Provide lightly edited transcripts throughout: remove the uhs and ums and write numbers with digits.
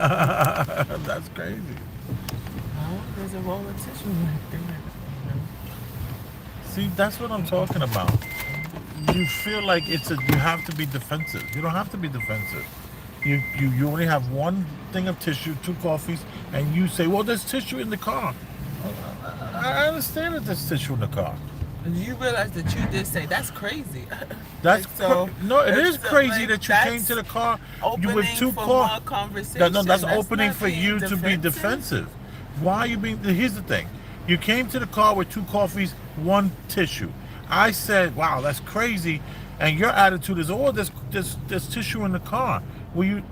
That's crazy. Oh, there's a roll of tissue right there. See, that's what I'm talking about. You feel like you have to be defensive. You don't have to be defensive. You only have one thing of tissue, two coffees, and you say, "Well, there's tissue in the car." I understand that there's tissue in the car. You realize that you did say that's crazy. That's Like so, no, it it's is crazy like that you came to that's the car you with opening two for car. more No, that's conversation. That's opening not for being you to be defensive. defensive. Why are you being? Here's the thing: you came to the car with two coffees, one tissue. I said, "Wow, that's crazy," and your attitude is, "Oh, there's tissue in the car." Well,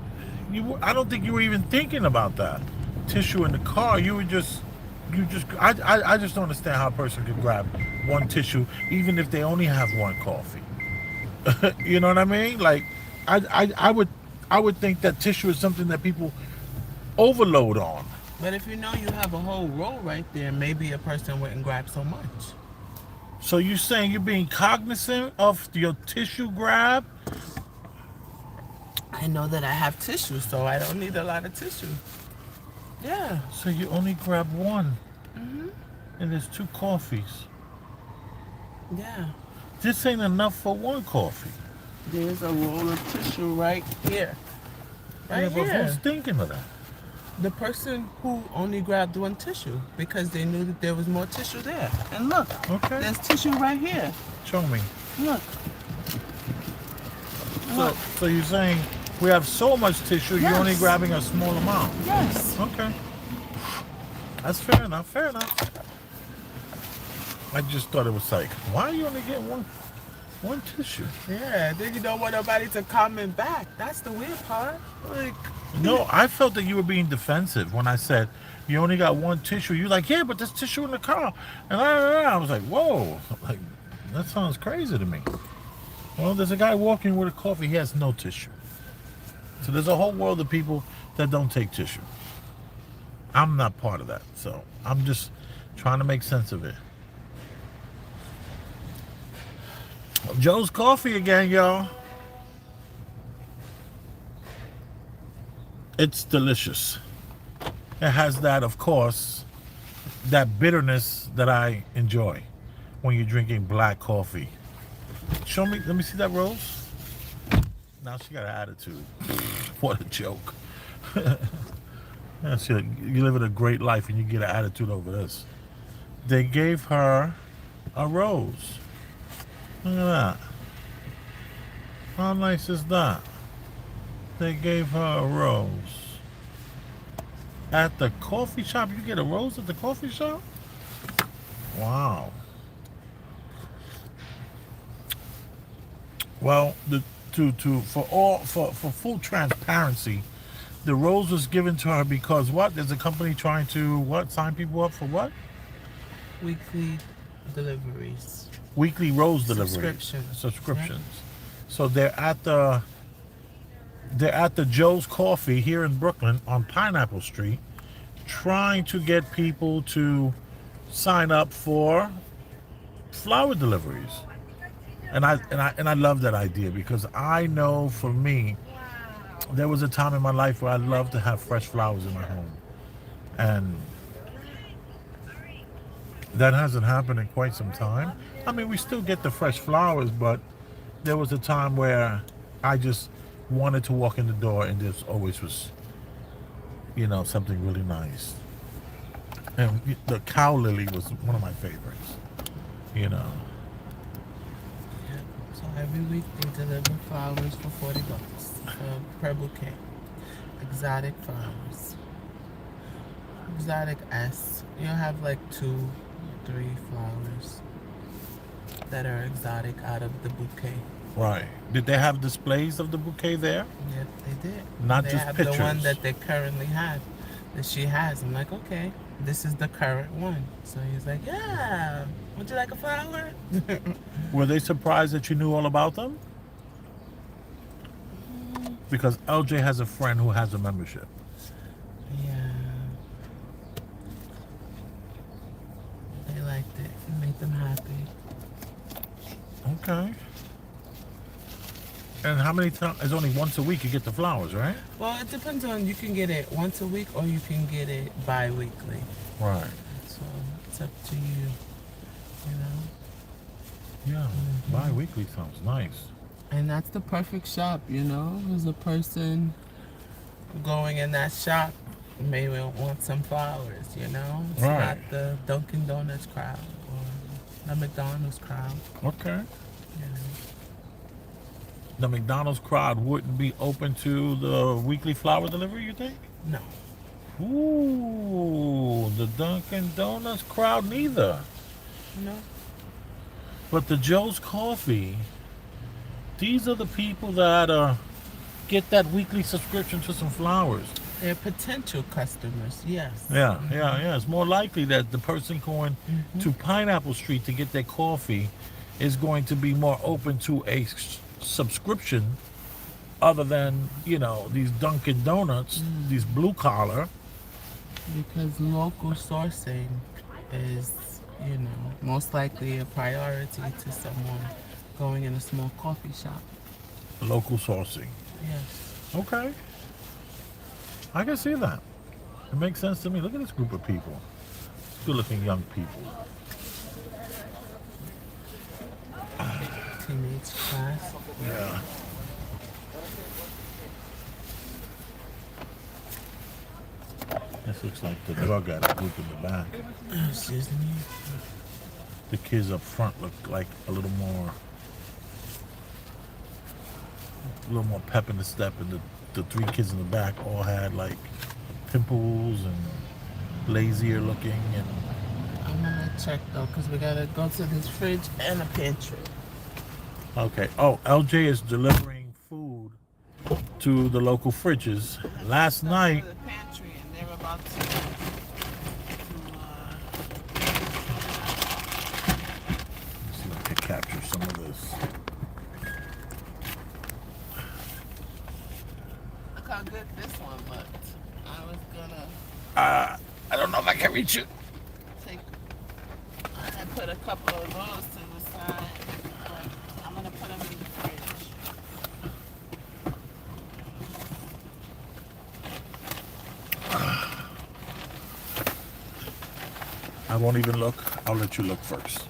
I don't think you were even thinking about that tissue in the car. I just don't understand how a person could grab one tissue even if they only have one coffee. You know what I mean? Like, I, I, I would, I would think that tissue is something that people overload on. But if you know you have a whole roll right there, maybe a person wouldn't grab so much. So you're saying you're being cognizant of your tissue grab? I know that I have tissue, so I don't need a lot of tissue. Yeah. So you only grab one, and there's two coffees. Yeah. This ain't enough for one coffee. There's a roll of tissue right here. Yeah, Right but who's here. thinking of that? The person who only grabbed one tissue because they knew that there was more tissue there. And look, Okay, there's tissue right here. show me. Look, So, look. so you're saying we have so much tissue, you're only Yes. grabbing a small amount. Yes. Okay, that's fair enough. Fair enough. I just thought it was like, why are you only getting one tissue? Yeah, then you don't want nobody to comment back. That's the weird part. Like, No, I felt that you were being defensive when I said you only got one tissue. You're like, yeah, but there's tissue in the car, and I was like, whoa, like that sounds crazy to me. Well, there's a guy walking with a coffee. He has no tissue. So there's a whole world of people that don't take tissue. I'm not part of that, so I'm just trying to make sense of it. Joe's Coffee again, y'all. It's delicious. It has that, of course, that bitterness that I enjoy when you're drinking black coffee. Show me, let me see that rose. Now she got an attitude. What a joke. Yeah, you living a great life and you get an attitude over this. They gave her a rose. Look at that. How nice is that? They gave her a rose. At the coffee shop? You get a rose at the coffee shop? Wow. Well, for full transparency, the rose was given to her because what? There's a company trying to what? Sign people up for what? weekly deliveries, Weekly rose deliveries, subscriptions. Yeah. subscriptions. So they're at the Joe's Coffee here in Brooklyn on Pineapple Street, trying to get people to sign up for flower deliveries. And I love that idea because I know for me there was a time in my life where I loved to have fresh flowers in my home, and that hasn't happened in quite some time. I mean, we still get the fresh flowers, but there was a time where I just wanted to walk in the door and there always was, something really nice. And the cow lily was one of my favorites. You know, Yeah. So every week they deliver flowers for $40 per bouquet. Exotic flowers. Exotic S. You'll have like two, three flowers that are exotic out of the bouquet. right? Did they have displays of the bouquet there? Yep, they did. Not They just have the one pictures. that they currently have, that she has. I'm like, okay, this is the current one. So he's like, yeah, would you like a flower? Were they surprised that you knew all about them? Because LJ has a friend who has a membership. Yeah, they liked it. It made them happy. Okay. And how many times? It's only once a week you get the flowers, right? Well, it depends on, you can get it once a week or you can get it bi-weekly. Right. So it's up to you, you know. Yeah. Bi-weekly sounds nice. And that's the perfect shop, you know. As a person going in that shop may want some flowers, you know. It's Right. not the Dunkin' Donuts crowd or the McDonald's crowd, Okay. you know. The McDonald's crowd wouldn't be open to the weekly flower delivery, you think? No. Ooh, the Dunkin' Donuts crowd neither. No. But the Joe's Coffee, these are the people that get that weekly subscription to some flowers. They're potential customers, yes. Yeah. It's more likely that the person going to Pineapple Street to get their coffee is going to be more open to a subscription other than, these Dunkin' Donuts, these blue collar. Because local sourcing is, most likely a priority to someone going in a small coffee shop. Local sourcing. Yes. Okay. I can see that. It makes sense to me. Look at this group of people. Good looking young people. Teenage class. Yeah. This looks like the drug addict group in the back. Excuse me. The kids up front look like a little more pep in the step, and the three kids in the back all had like pimples and lazier looking, and I'm gonna check though, because we gotta go to this fridge and a pantry. okay. Oh, LJ is delivering food to the local fridges. Last night, To the pantry, and they're about to let's see if I can capture some of this. look how good this one looked. I was gonna I don't know if I can reach it. take and put a couple of those to the side. But I'm gonna put them in the fridge. I won't even look. I'll let you look first.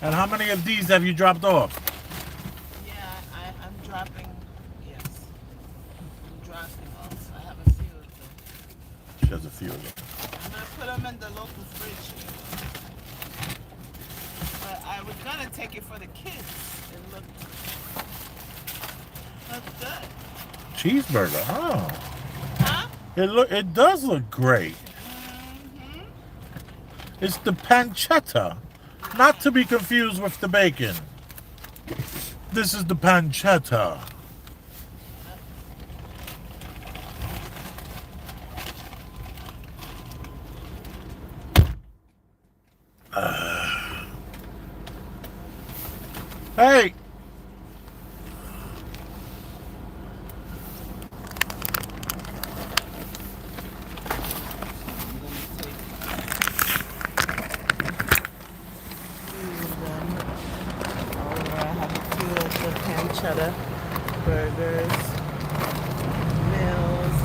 And how many of these have you dropped off? Yeah, I'm dropping. Yes, I'm dropping off. I have a few of them. She has a few of them. I'm gonna put them in the local fridge. But I was gonna take it for the kids. It looked good. Cheeseburger. Oh, Huh? it does look great. Mm-hmm. It's the pancetta, not to be confused with the bacon. This is the pancetta. Hey! Pancetta burgers, meals,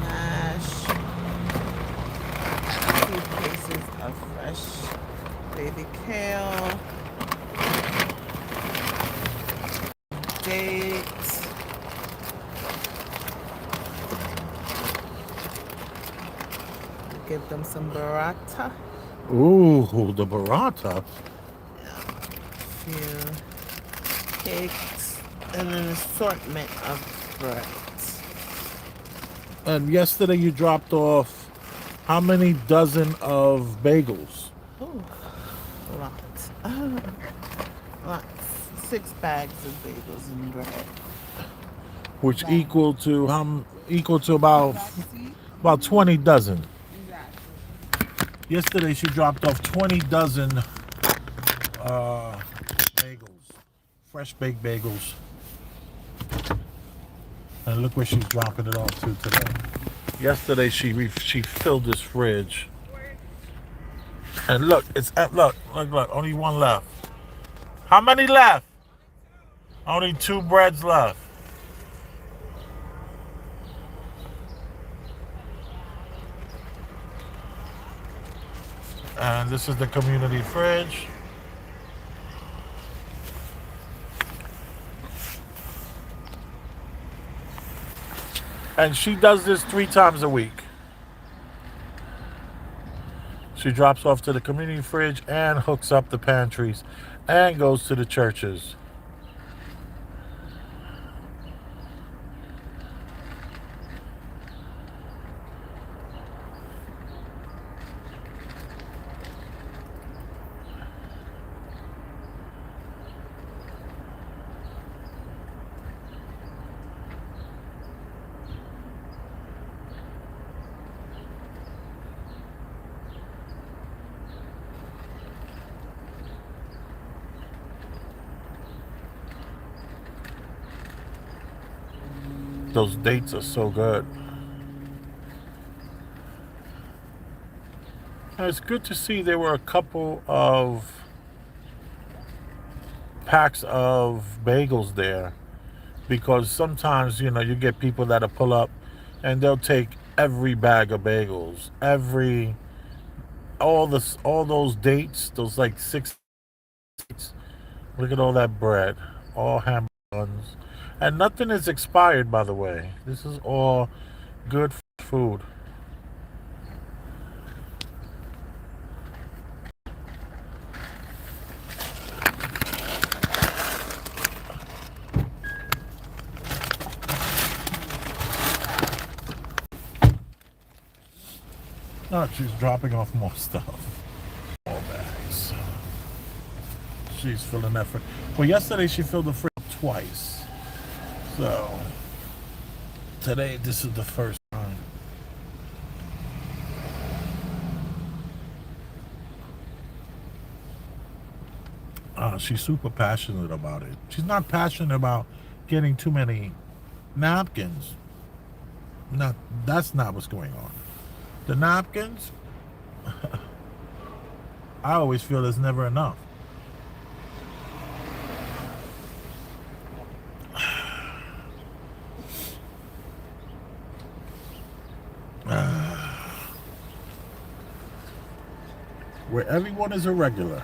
mash, a few pieces of fresh baby kale, dates, give them some burrata. Ooh, the burrata. Few cakes and an assortment of breads. And yesterday you dropped off how many dozen of bagels? Oh, lots. Lots. 6 bags of bagels and bread. Which equal to about 20 dozen. Yesterday she dropped off 20 dozen bagels, fresh baked bagels. And look where she's dropping it off to today. Yesterday she filled this fridge And look, look, only one left. How many left? Only two breads left. And this is the community fridge. And she does this 3 times a week. She drops off to the community fridge and hooks up the pantries and goes to the churches. Those dates are so good. And it's good to see there were a couple of packs of bagels there, because sometimes you get people that'll pull up and they'll take every bag of bagels, all those dates, those like 6 dates. Look at all that bread, all ham buns, and nothing is expired, by the way. This is all good food. Oh, she's dropping off more stuff. More bags. She's filling that fridge. Well, yesterday she filled the fridge twice. So today, this is the first time. She's super passionate about it. She's not passionate about getting too many napkins. Not That's not what's going on. The napkins, I always feel there's never enough. Where everyone is a regular.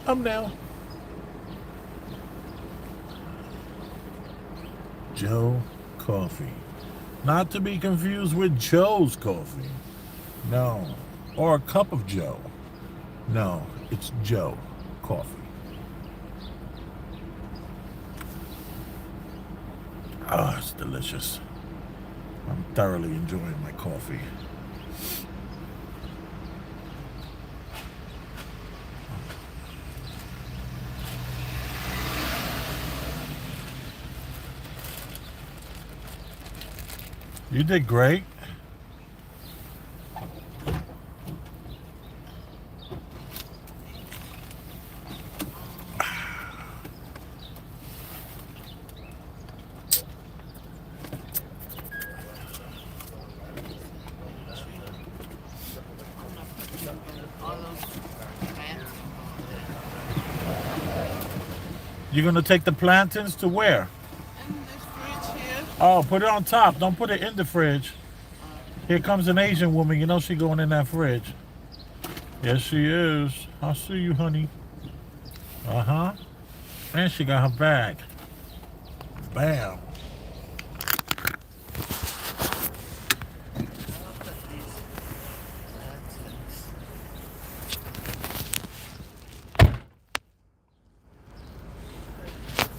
I'm now Joe Coffee. Not to be confused with Joe's Coffee. No. Or a cup of Joe. No, it's Joe Coffee. Ah, it's delicious. I'm thoroughly enjoying my coffee. You did great. You're gonna take the plantains to where? In this fridge here. Oh, put it on top. Don't put it in the fridge. Here comes an Asian woman. You know she going in that fridge. Yes, she is. I see you, honey. Uh-huh. And she got her bag. Bam.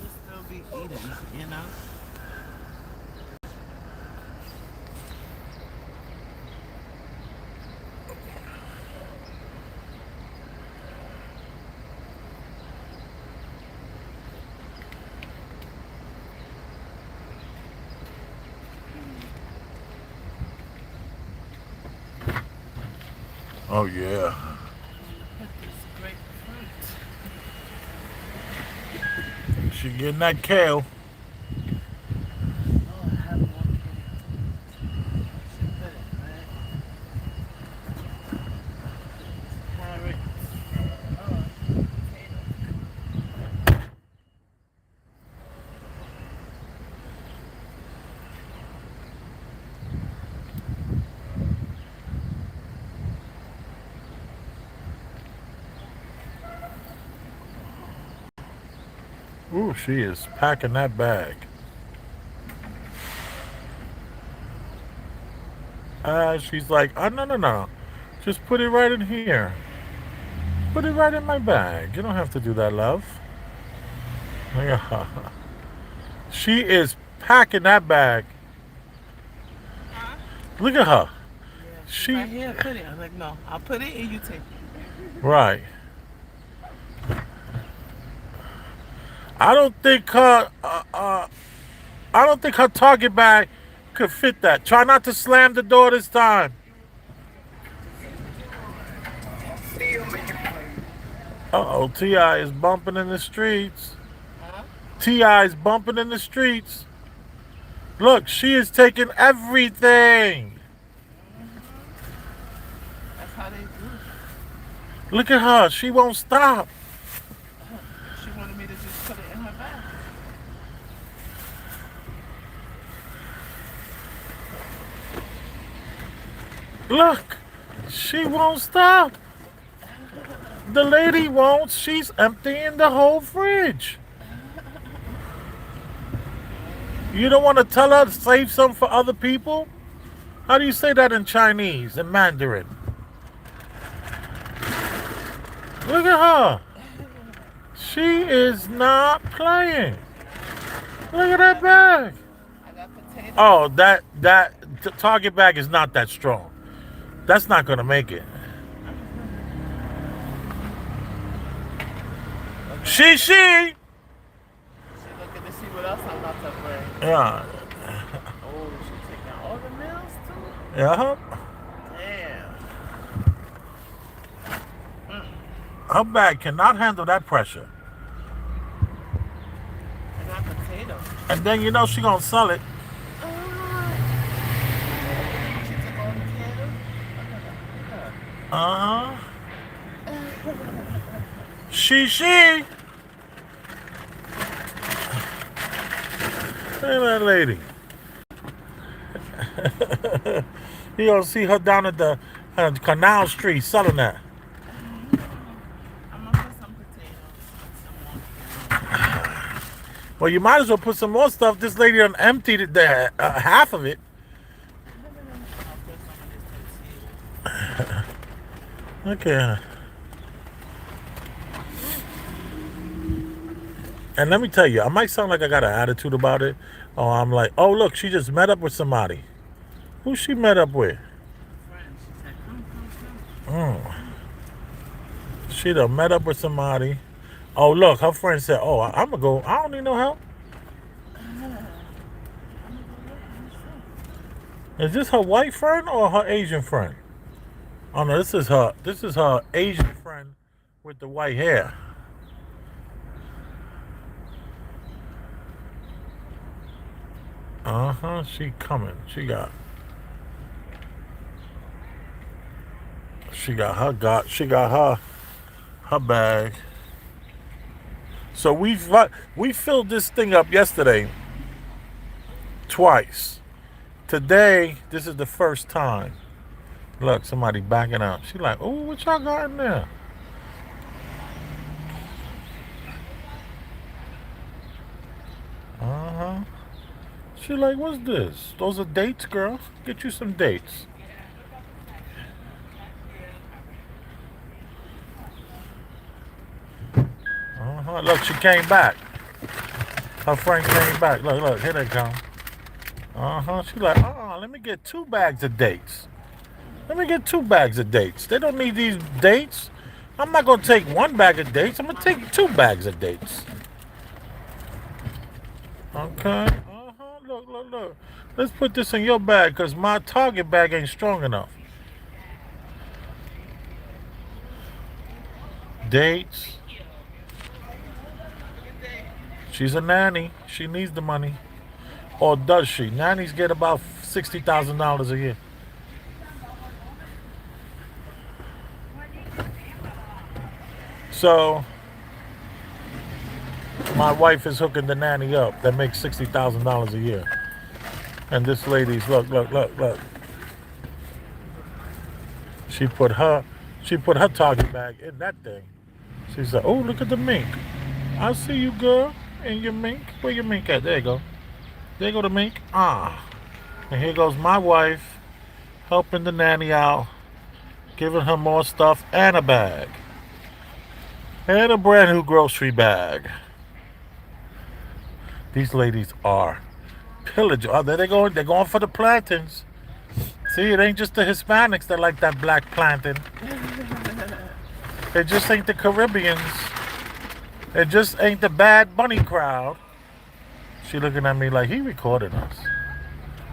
Still be eating. Oh, yeah. Great fruit. She getting that kale. Oh, I have one. Should put it, right? Ooh, she is packing that bag. She's like, oh, no, no, no. Just put it right in here. Put it right in my bag. You don't have to do that, love. Yeah. She is packing that bag. Huh? Look at her. Yeah. She's She, like, here, put it. I was like, no, I'll put it and you take it. right. I don't think her, I don't think her Target bag could fit that. Try not to slam the door this time. Uh-oh, T.I. is bumping in the streets. Huh? T.I. is bumping in the streets. Look, she is taking everything. That's how they do. Look at her. She won't stop. She wanted me to just put it in her bag. Look, she won't stop. The lady won't. She's emptying the whole fridge. You don't want to tell her to save some for other people? How do you say that in Chinese, in Mandarin? Look at her. She is not playing. Look at that bag. I got potatoes. Oh, that Target bag is not that strong. That's not gonna make it. She. She's looking to see what else I'm about to bring. Yeah. Oh, she's taking all the meals too? Yeah. Damn. Her bag cannot handle that pressure. I got potatoes. And then you know she gonna sell it. She took all the potatoes? Uh huh. She. Look at that lady. You gonna see her down at the Canal Street selling that. I'm gonna put some potatoes and some more. Well, you might as well put some more stuff. This lady done emptied it there, half of it. I'll put some of this potato. Okay. And let me tell you, I might sound like I got an attitude about it. Or I'm like, oh, look, she just met up with somebody. Who she met up with? Friend, she said, come. She done met up with somebody. Oh, look, her friend said, oh, I'm going to go. I don't need no help. Is this her white friend or her Asian friend? Oh, no, this is her Asian friend with the white hair. Uh-huh, she coming. She got her bag. So we filled this thing up yesterday twice. Today, this is the first time. Look, somebody backing up. She like, oh, what y'all got in there? Uh-huh. She like, what's this? Those are dates, girl. Get you some dates. Uh-huh. Look, she came back. Her friend came back. Look, here they come. Uh-huh. She like, let me get 2 bags of dates. Let me get 2 bags of dates. They don't need these dates. I'm not gonna take 1 bag of dates. I'm gonna take 2 bags of dates. Okay. Uh-huh. Look. Let's put this in your bag because my Target bag ain't strong enough. Dates. She's a nanny. She needs the money. Or does she? Nannies get about $60,000 a year. So my wife is hooking the nanny up that makes $60,000 a year. And this lady's look. She put her Target bag in that thing. She said, oh, look at the mink. I see you, girl. And your mink? Where your mink at? There you go. There you go the mink. Ah. And here goes my wife helping the nanny out, giving her more stuff and a bag. And a brand new grocery bag. These ladies are pillaging. Oh, there they go. They're going for the plantains. See, it ain't just the Hispanics that like that black plantain. It just ain't the Caribbeans. It just ain't the Bad Bunny crowd. She looking at me like he recorded us.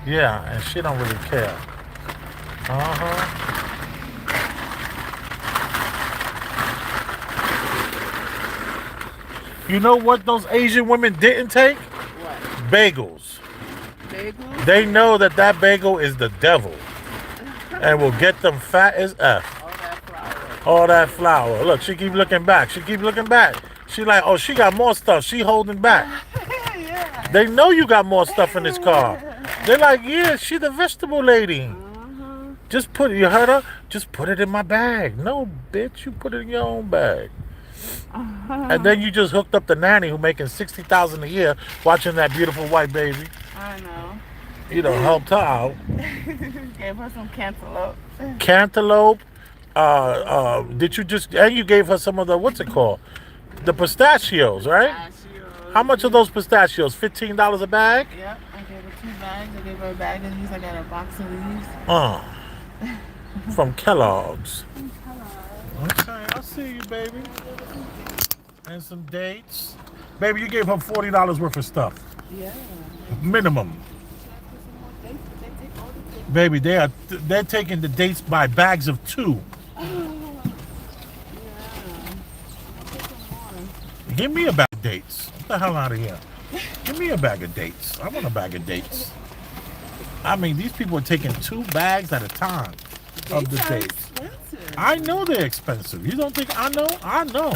Yeah, and she don't really care. Uh-huh. You know what those Asian women didn't take? What? Bagels. Bagels? They know that that bagel is the devil and will get them fat as F. All that flour. All that flour. Look, she keep looking back. She keep looking back. She like, oh, she got more stuff. She holding back. Yeah. They know you got more stuff in this car. They're like, yeah, she the vegetable lady. Just put it, you heard her? Just put it in my bag. No, bitch, you put it in your own bag. And then you just hooked up the nanny who making $60,000 a year watching that beautiful white baby. I know. You done helped her out. Gave her some cantaloupe. Cantaloupe. Did you just, and you gave her some of the, what's it called? The pistachios, right? Pistachios. How much are those pistachios? $15 a bag? Yep, I gave her 2 bags. I gave her a bag of these. I got a box of these. From Kellogg's. Okay, I see you, baby. And some dates. Baby, you gave her $40 worth of stuff. Yeah. Minimum. Baby, they're taking the dates by bags of 2. Give me a bag of dates. Get the hell out of here. Give me a bag of dates. I want a bag of dates. I mean, these people are taking 2 bags at a time of the dates. Expensive. I know they're expensive. You don't think I know? I know.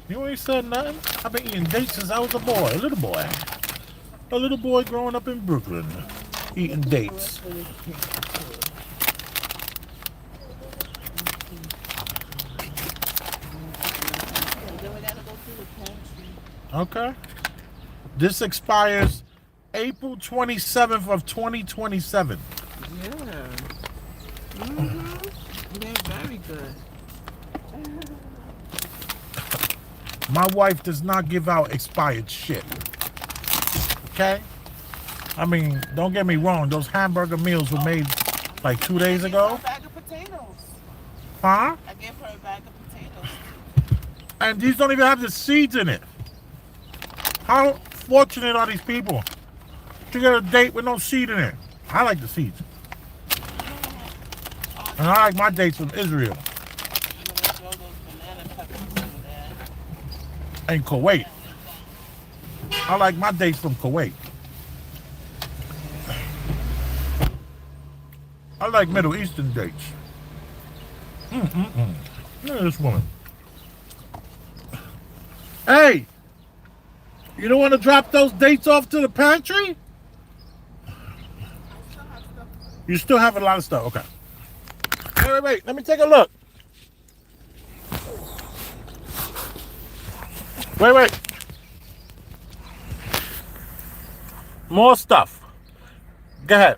You ain't said nothing. I've been eating dates since I was a boy, a little boy. A little boy growing up in Brooklyn, eating dates. Okay. This expires April 27th of 2027. Yeah. They're very good. My wife does not give out expired shit. Okay? I mean, don't get me wrong. Those hamburger meals were made like 2 days ago. I gave her a bag of potatoes. Huh? I gave her a bag of potatoes. And these don't even have the seeds in it. How fortunate are these people to get a date with no seed in it? I like the seeds. And I like my dates from Israel and Kuwait. I like my dates from Kuwait. I like Middle Eastern dates. Look at this woman. Hey! You don't want to drop those dates off to the pantry? You still have a lot of stuff. Okay. Wait. Let me take a look. Wait. More stuff. Go ahead.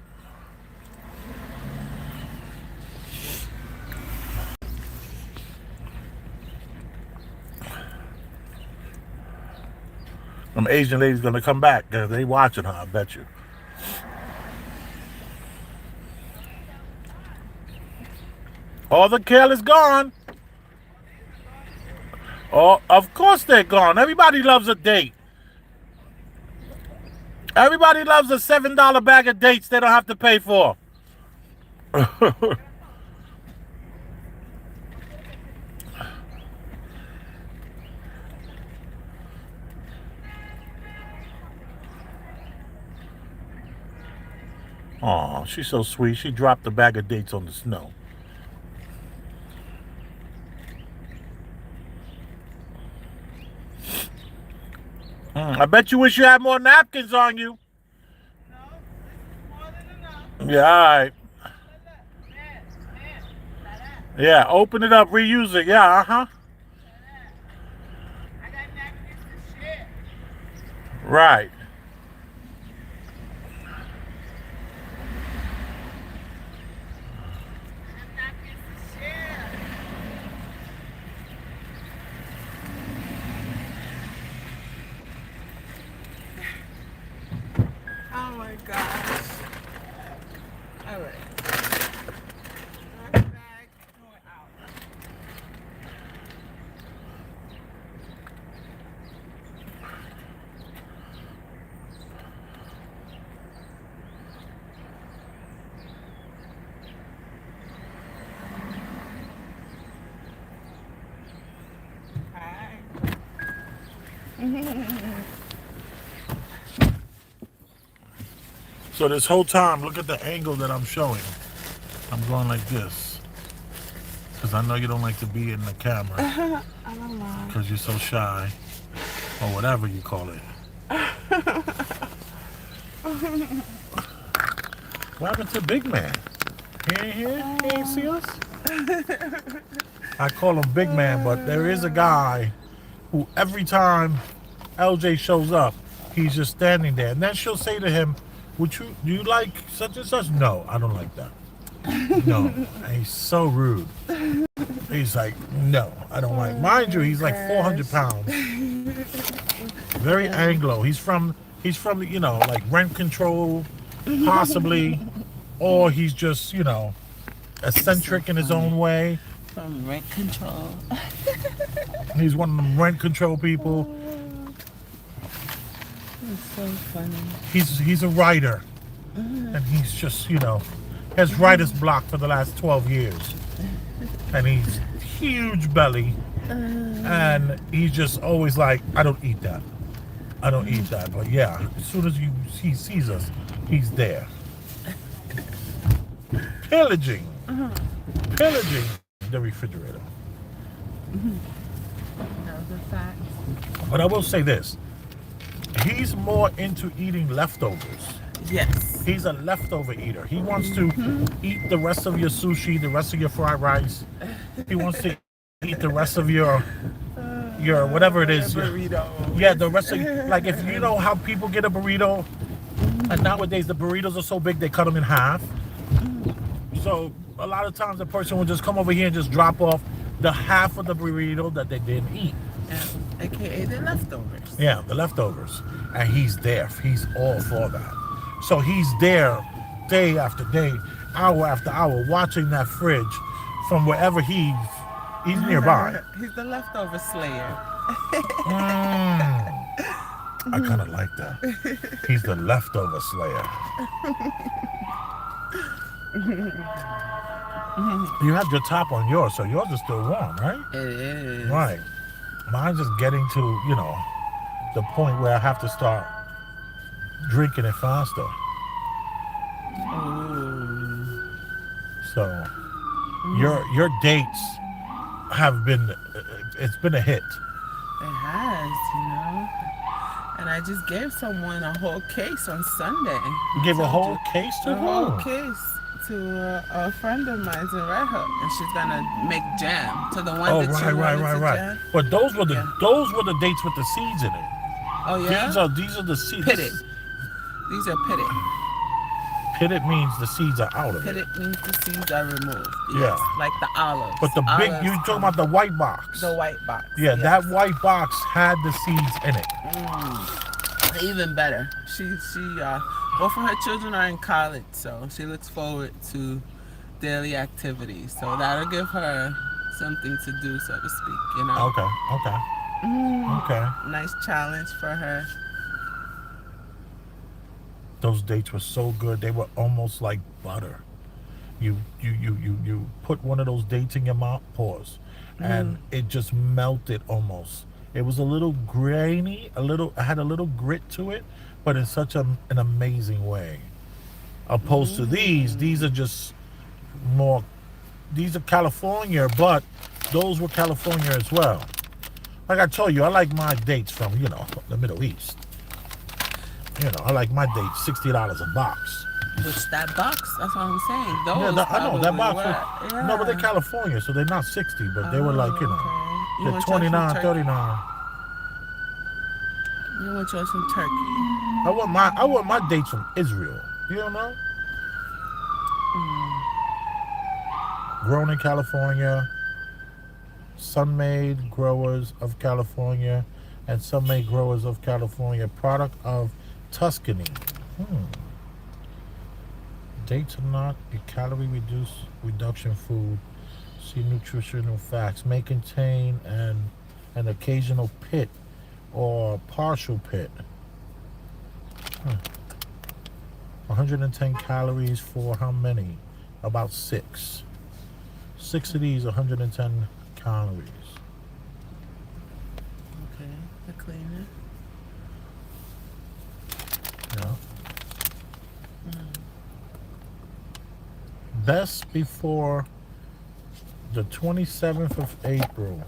Them Asian ladies gonna come back because they watching her, I bet you. All the kale is gone. Oh, of course they're gone. Everybody loves a date. Everybody loves a $7 bag of dates they don't have to pay for. Oh, she's so sweet. She dropped the bag of dates on the snow. I bet you wish you had more napkins on you. No, more than enough. Yeah, all right. Yeah, open it up, reuse it. Yeah, I got napkins to share. Right. Oh my gosh. All right. Right back. Going out. Hi. So this whole time, look at the angle that I'm showing. I'm going like this. Because I know you don't like to be in the camera. I don't know. Because you're so shy. Or whatever you call it. What happened to Big Man? He ain't here? He ain't see us? I call him Big Man, but there is a guy who every time LJ shows up, he's just standing there. And then she'll say to him, do you like such and such? No, I don't like that. No. And he's so rude. He's like, no, I don't like. Mind you, he's like 400 pounds. Very Anglo. He's from, you know, like Rent Control, possibly. Or he's just, you know, eccentric in his own way. From Rent Control. He's one of them Rent Control people. It's so funny. He's a writer. And he's just, you know, has writer's block for the last 12 years. And he's huge belly. And he's just always like, I don't eat that. I don't eat that. But yeah, as soon as he sees us, he's there. Pillaging the refrigerator. Those are facts. But I will say this. He's more into eating leftovers. Yes. He's a leftover eater. He wants to eat the rest of your sushi, the rest of your fried rice. He wants to eat the rest of your whatever it is. Burrito. Yeah, the rest of, like, if you know how people get a burrito, and nowadays the burritos are so big they cut them in half. So a lot of times the person will just come over here and just drop off the half of the burrito that they didn't eat. Yeah. AKA the leftovers. Yeah, the leftovers. And he's there. He's all for that. So he's there day after day, hour after hour, watching that fridge from wherever he's nearby. He's the leftover slayer. I kind of like that. He's the leftover slayer. You have your top on yours, so yours is still warm, right? It is. Right. Mine's just getting to, you know, the point where I have to start drinking it faster. Ooh. So your dates have been, it's been a hit. It has, you know. And I just gave someone a whole case on Sunday. You gave a whole case to A whole who? case to a friend of mine's in Red Hook, and she's gonna make jam to the one Oh, that you wanted to jam. But those were the Yeah. dates with the seeds in it. Oh yeah. These are the seeds. Pitted. These are pitted. Pitted means the seeds are out of it. Pitted means the seeds are removed. Yeah. Yes, like the olives. But the big, Olives you talking about the white box? the white box. Yeah, yes. that white box had the seeds in it. Even better. Both of her children are in college, so she looks forward to daily activities. So that'll give her something to do, so to speak, you know? Okay. Okay. Nice challenge for her. Those dates were so good. They were almost like butter. You put one of those dates in your mouth, pause, and it just melted almost. It was a little grainy, it had a little grit to it, but in such an amazing way. Opposed to these are just more, these are California, but those were California as well. Like I told you, I like my dates from, you know, the Middle East. You know, I like my dates $60 a box. Which that box, that's what I'm saying. Those Yeah, I know that box. were, No, but they're California, so they're not 60, but they were like, you know, okay. You they're want 29, yours from Turkey? 39. You want yours from Turkey. I want my dates from Israel. You don't know? Grown in California, Sun-Made Growers of California, and Sun-Made Growers of California, product of Tuscany. Dates are not a calorie reduction food. See nutritional facts. May contain an occasional pit or partial pit. 110 calories for how many? About 6. 6 of these, 110 calories. Okay, the cleaner. Yeah. Best before the 27th of April,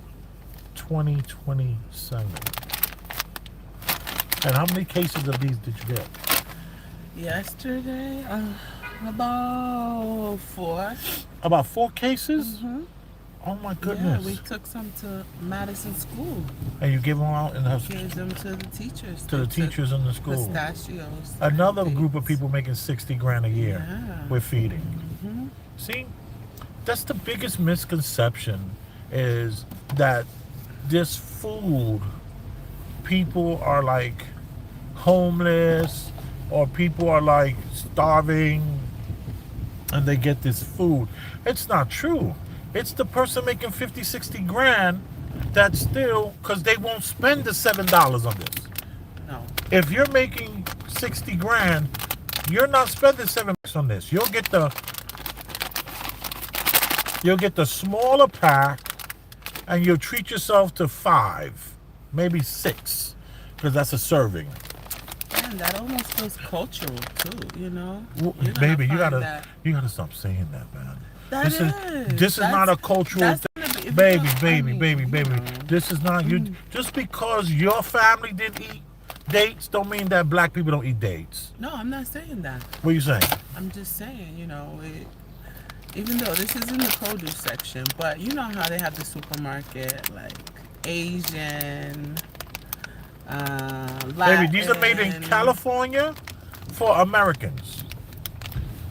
2027. And how many cases of these did you get? Yesterday, about 4. About 4 cases? Mm-hmm. Oh my Yeah, goodness. we took some to Madison School. And you give them out and have Gave them to the teachers. to the They took teachers in the school. Pistachios. Another and group of dates. people making 60 grand a year Yeah. with feeding. Mhm. See, that's the biggest misconception, is that this food, people are like homeless or people are like starving and they get this food. It's not true. It's the person making 50, 60 grand that still, because they won't spend the $7 on this. No. If you're making 60 grand, you're not spending $7 on this. You'll get the smaller pack, and you'll treat yourself to 5, maybe 6, because that's a serving. And that almost feels cultural too, you know? Well, You're gonna baby, you find gotta stop saying that, man. That This is not a cultural thing. Baby. This is not you. Just because your family didn't eat dates, don't mean that black people don't eat dates. No, I'm not saying that. What are you saying? I'm just saying, even though this is in the produce section, but you know how they have the supermarket, like Asian, Latin. Baby, these are made in California for Americans.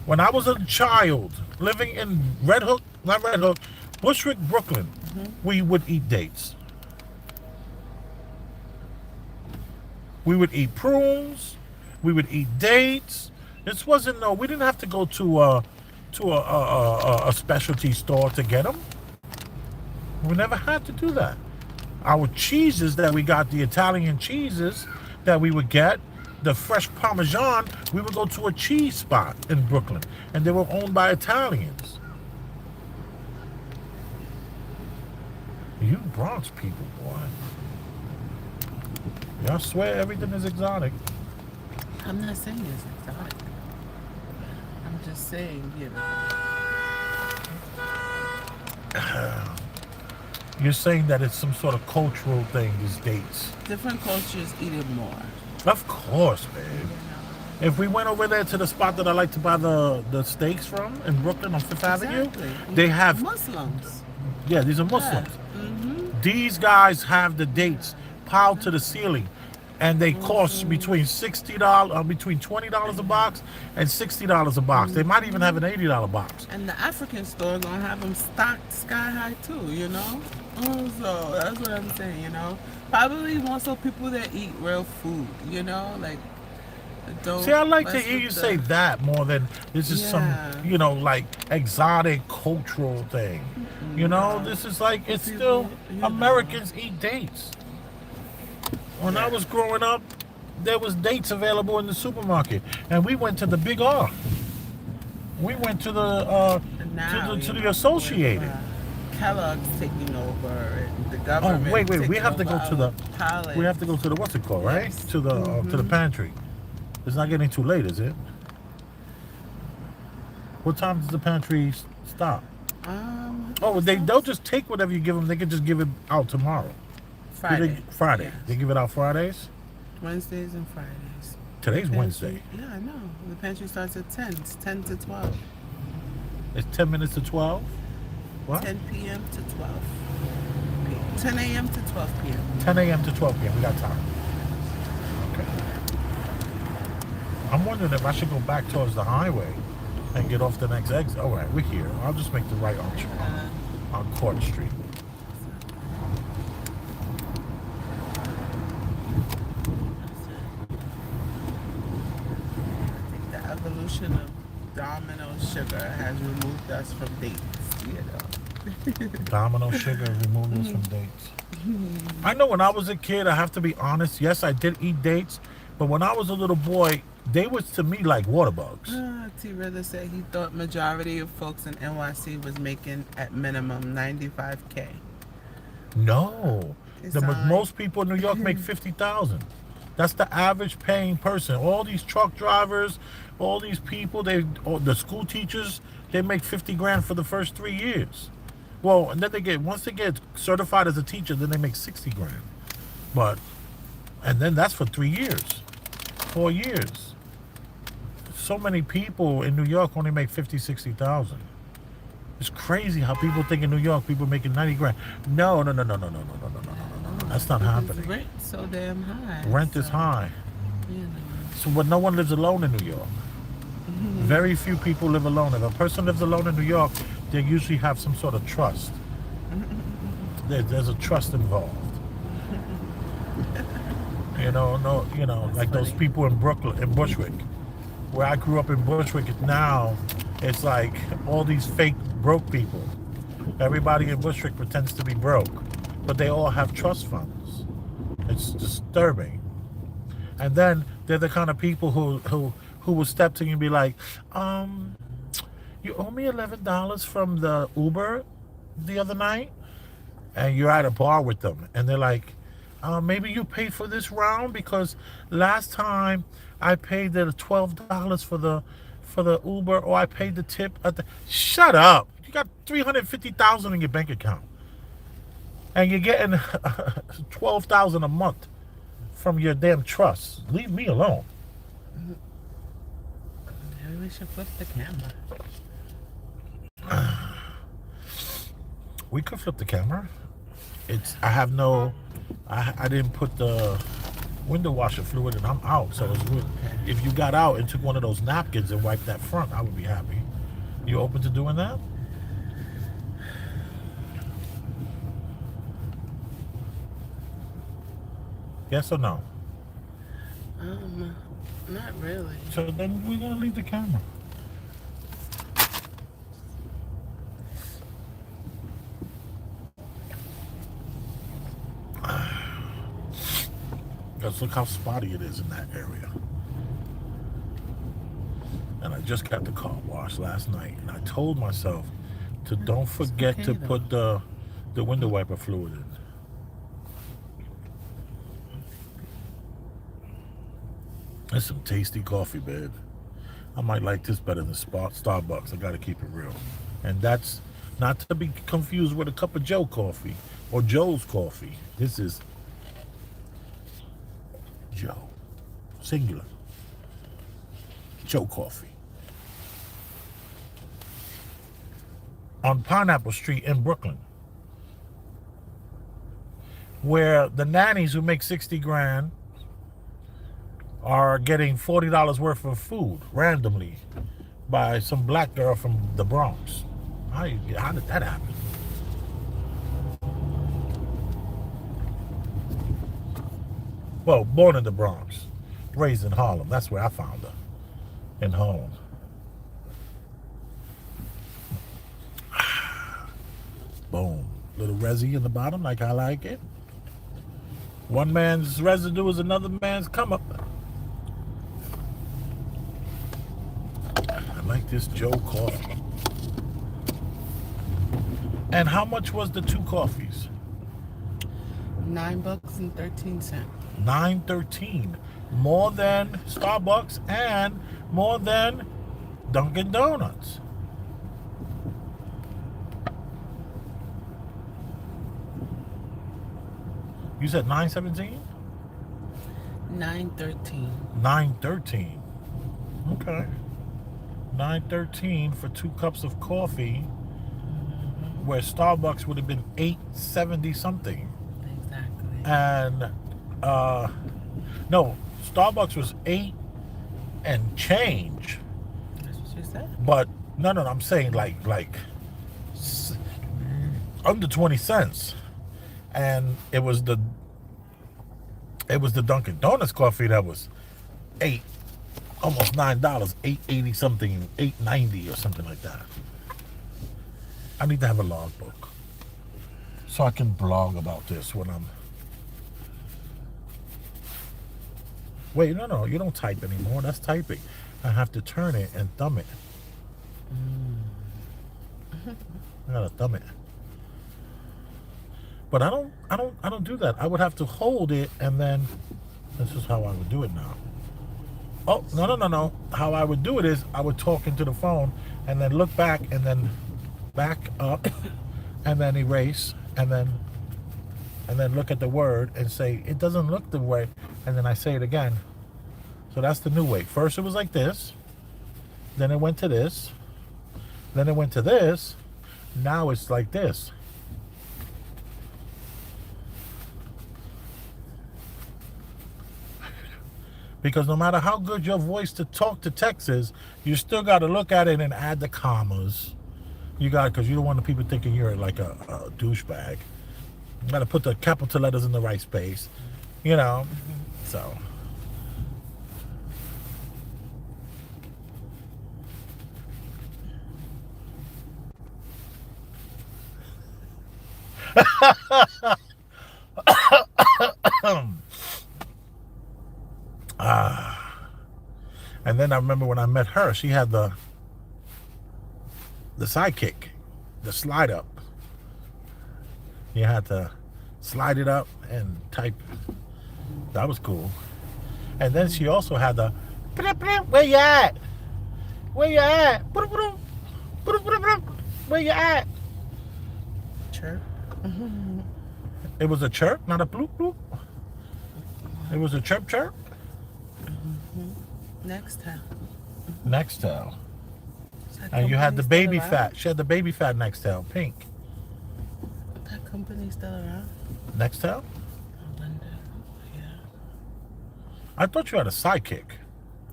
When I was a child living in Bushwick, Brooklyn, we would eat dates. We would eat prunes. We would eat dates. This wasn't we didn't have to go to a specialty store to get them. We never had to do that. Our cheeses that we got, the Italian cheeses that we would get, the fresh Parmesan, we would go to a cheese spot in Brooklyn, and they were owned by Italians. You Bronx people, boy. Y'all swear everything is exotic. I'm not saying it's exotic. I'm just saying, You're saying that it's some sort of cultural thing, these dates. different cultures eat it more. Of course, babe. If we went over there to the spot that I like to buy the steaks from in Brooklyn on Fifth Avenue, they have Muslims. Yeah, these are Muslims. Mm-hmm. These guys have the dates piled to the ceiling, and they cost between between $20 a box and $60 a box. They might even have an $80 box. And the African store gonna have them stocked sky high too, So that's what I'm saying, Probably more so people that eat real food, like don't. See, I like to mess hear with you the- say that more than this is some, Yeah. like exotic cultural thing. This is like, it's still, Americans eat dates. When I was growing up, there was dates available in the supermarket, and we went to the Big R. We went to the Now, to the Associated. with, Kellogg's taking over, and the government. Wait, we taking have to go over to the our pallets. we have to go to the what's it called, right? Yes. To the pantry. It's not getting too late, is it? What time does the pantry stop? Oh, they'll just take whatever you give them. They can just give it out tomorrow. Friday. Friday. Yes. They give it out Fridays. Wednesdays and Fridays. Today's Pantry- Wednesday. Yeah, I know. The pantry starts at 10. It's 10 to 12. It's 10 minutes to 12. What? 10 p.m. to 12 p.m. 10 a.m. to 12 p.m. 10 a.m. to 12 p.m. We got time. I'm wondering if I should go back towards the highway and get off the next exit. All right, we're here. I'll just make the right on Court Street. The evolution of Domino sugar has removed us from dates, you know. Domino sugar removed us from dates. I know when I was a kid, I have to be honest. Yes, I did eat dates, but when I was a little boy, they was to me like water bugs. T. Rilla said he thought majority of folks in NYC was making at minimum $95K. No, It's most people in New York make 50,000. That's the average paying person. All these truck drivers, all these people, the school teachers, they make 50 grand for the first 3 years. Well, and then once they get certified as a teacher, then they make 60 grand. And then that's for 3 years, 4 years. So many people in New York only make 50, 60,000. It's crazy how people think in New York people making 90 grand. No. That's not happening. Rent so damn high. Rent is high. You know. So, but no one lives alone in New York. Very few people live alone. If a person lives alone in New York, they usually have some sort of trust. There's a trust involved. Like those people in Brooklyn, in Bushwick, where I grew up in Bushwick. Now, it's like all these fake broke people. Everybody in Bushwick pretends to be broke, but they all have trust funds. It's disturbing. And then they're the kind of people who will step to you and be like, you owe me $11 from the Uber the other night? And you're at a bar with them, and they're like, maybe you paid for this round because last time I paid the $12 for the Uber, or I paid the tip at the. Shut up! You got $350,000 in your bank account, and you're getting $12,000 a month from your damn trust. Leave me alone. Maybe we should flip the camera. We could flip the camera. I didn't put the window washer fluid and I'm out, so it's good. If you got out and took one of those napkins and wiped that front, I would be happy. You open to doing that? Yes or no? Not really. So then we're gonna leave the camera. Let's look how spotty it is in that area. And I just got the car washed last night, and I told myself to don't forget to put the window wiper fluid in. That's some tasty coffee, babe. I might like this better than Starbucks. I gotta keep it real. And that's not to be confused with a cup of Joe coffee or Joe's coffee. This is Joe, singular. Joe coffee. On Pineapple Street in Brooklyn, where the nannies who make 60 grand are getting $40 worth of food randomly by some black girl from the Bronx. How did that happen? Well, born in the Bronx, raised in Harlem. That's where I found her, in Harlem. Boom. Little resi in the bottom, like I like it. One man's residue is another man's come up. I like this Joe coffee. And how much was the 2 coffees? $9.13. $9.13. More than Starbucks and more than Dunkin' Donuts. You said $9.17? $9.13. $9.13. Okay. $9.13 for 2 cups of coffee, where Starbucks would have been $8.70 something. Exactly. And no, Starbucks was and change. That's what she said. But no, I'm saying like under 20 cents, and it was the Dunkin' Donuts coffee that was almost $9, $8.80 something, $8.90 or something like that. I need to have a logbook so I can blog about this when I'm. Wait, no, you don't type anymore. That's typing. I have to turn it and thumb it. I gotta thumb it. But I don't do that. I would have to hold it, and then this is how I would do it now. Oh, no. How I would do it is I would talk into the phone and then look back and then back up and then erase and then look at the word and say it doesn't look the way, and then I say it again. So that's the new way. First it was like this, then it went to this, then it went to this, now it's like this. Because no matter how good your voice to talk to text is, you still got to look at it and add the commas. You got, because you don't want the people thinking you're like a douchebag. You got to put the capital letters in the right space, So. And then I remember when I met her, she had the sidekick, the slide up. You had to slide it up and type. That was cool. And then she also had the where you at? Where you at? Where you at? Chirp. It was a chirp, not a bloop bloop. It was a chirp chirp. Nextel. Nextel. And you had the baby fat. She had the baby fat Nextel, pink. That company's still around? Nextel? I wonder. Yeah. I thought you had a sidekick.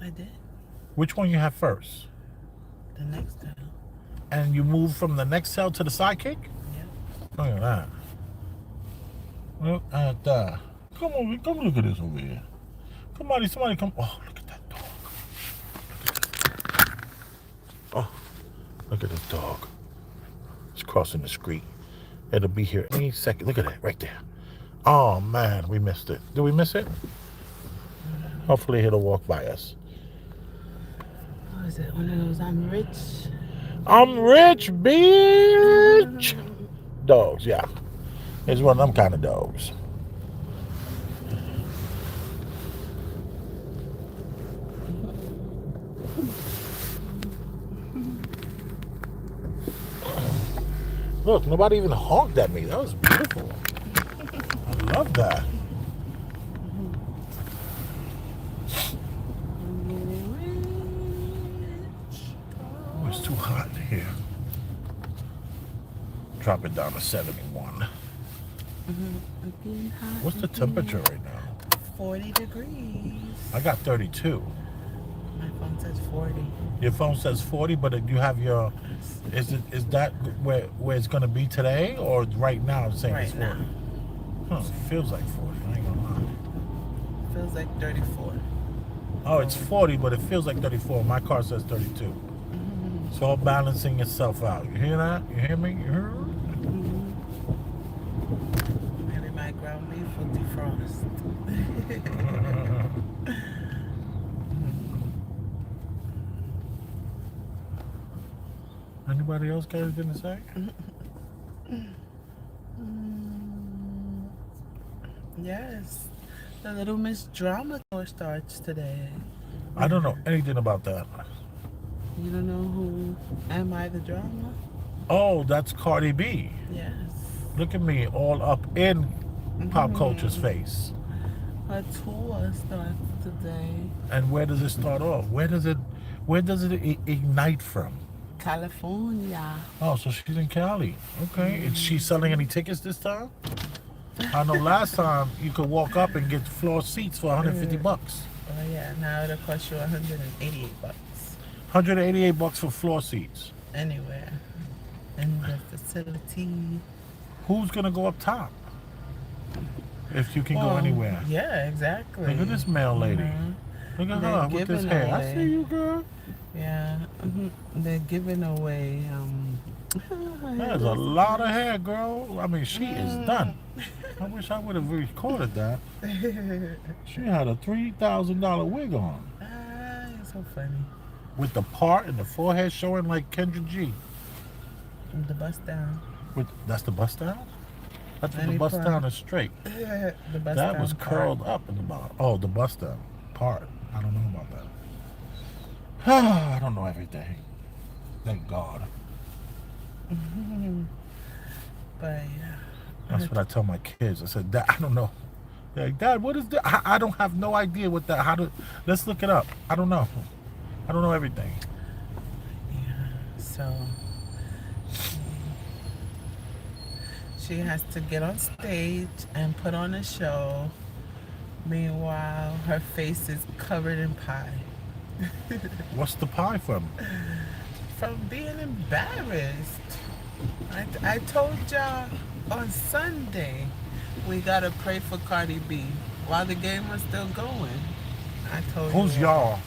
I did. Which one you had first? The Nextel. And you moved from the Nextel to the sidekick? Yeah. Look at that. Look at that. Come look at this over here. Somebody come. Oh, look at that dog. Oh, look at this dog. It's crossing the street. It'll be here any second. Look at that right there. Oh man, we missed it. Did we miss it? Hopefully it'll walk by us. Oh, is it one of those I'm rich? I'm rich, bitch. Dogs, yeah. It's one of them kind of dogs. Look, nobody even honked at me. That was beautiful. I love that. Oh, it's too hot in here. Drop it down to 71. What's the temperature right now? 40 degrees. I got 32. My phone says 40. Your phone says 40, but you have your... Is that where it's going to be today, or right now it's saying it's 40? Right now. Huh, it feels like 40. I ain't gonna lie. Feels like 34. Oh, it's 40, but it feels like 34. My car says 32. It's all balancing itself out. You hear that? You hear me? You hear? Maybe my ground beef will defrost. Anybody else got anything to say? Yes. The Little Miss Drama Tour starts today. I don't know anything about that. You don't know who Am I the Drama? Oh, that's Cardi B. Yes. Look at me, all up in pop culture's face. Her tour starts today. And where does it start off? Where does it ignite from? California. Oh, so she's in Cali. Okay. Is she selling any tickets this time? I know last time you could walk up and get floor seats for 150 bucks. Oh yeah, now it'll cost you $188 $188 for floor seats. anywhere in the facility. Who's gonna go up top? If you can go Well, anywhere. Yeah, exactly. Look at this male lady. Mhm. Look at They're her with this giving hair. I away. see you, girl. Yeah, they're giving away. There's a lot of hair, girl. I mean, she is done. I wish I would have recorded that. She had a $3,000 wig on You're so funny. with the part and the forehead showing like Kendra G. The bust down. That's the bust down? That's what the Any bust part. down is straight. The bust That down was part. curled up in the bottom. Oh, the bust down part. I don't know about that. I don't know everything. Thank God. But yeah. That's what I tell my kids. I said, Dad, I don't know. They're like, Dad, what is that? I don't have no idea what that. Let's look it up. I don't know. I don't know everything. So she has to get on stage and put on a show. Meanwhile, her face is covered in pie. What's the pie from? From being embarrassed. I told y'all on Sunday we gotta pray for Cardi B while the game was still going. I told Who's you. y'all?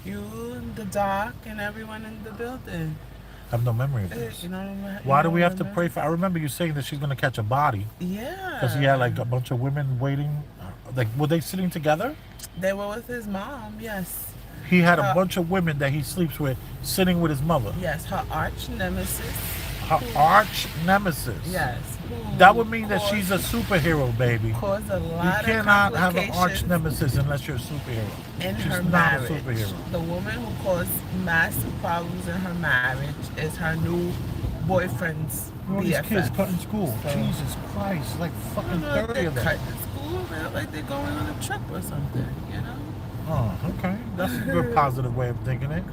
You and the doc and everyone in the building. I have no memory of this. You know what I mean? Why do we have to pray for? I remember you saying that she's gonna catch a body Yeah. because he had like a bunch of women waiting. Like, were they sitting together? They were with his mom, yes. He had a Uh, bunch of women that he sleeps with sitting with his mother. Yes, her arch nemesis. Her arch nemesis. Yes. That would mean that she's a superhero, baby. Caused a You lot of cannot have an arch complications nemesis unless you're a superhero. in She's her not marriage. a superhero. The woman who caused massive problems in her marriage is her new boyfriend's All these BFF. kids cutting school. So- Jesus Christ, like I fucking don't know if 30 they're of them. cutting school, they look like they're going on a trip or something, you know? Oh, okay. That's a good positive way of thinking it.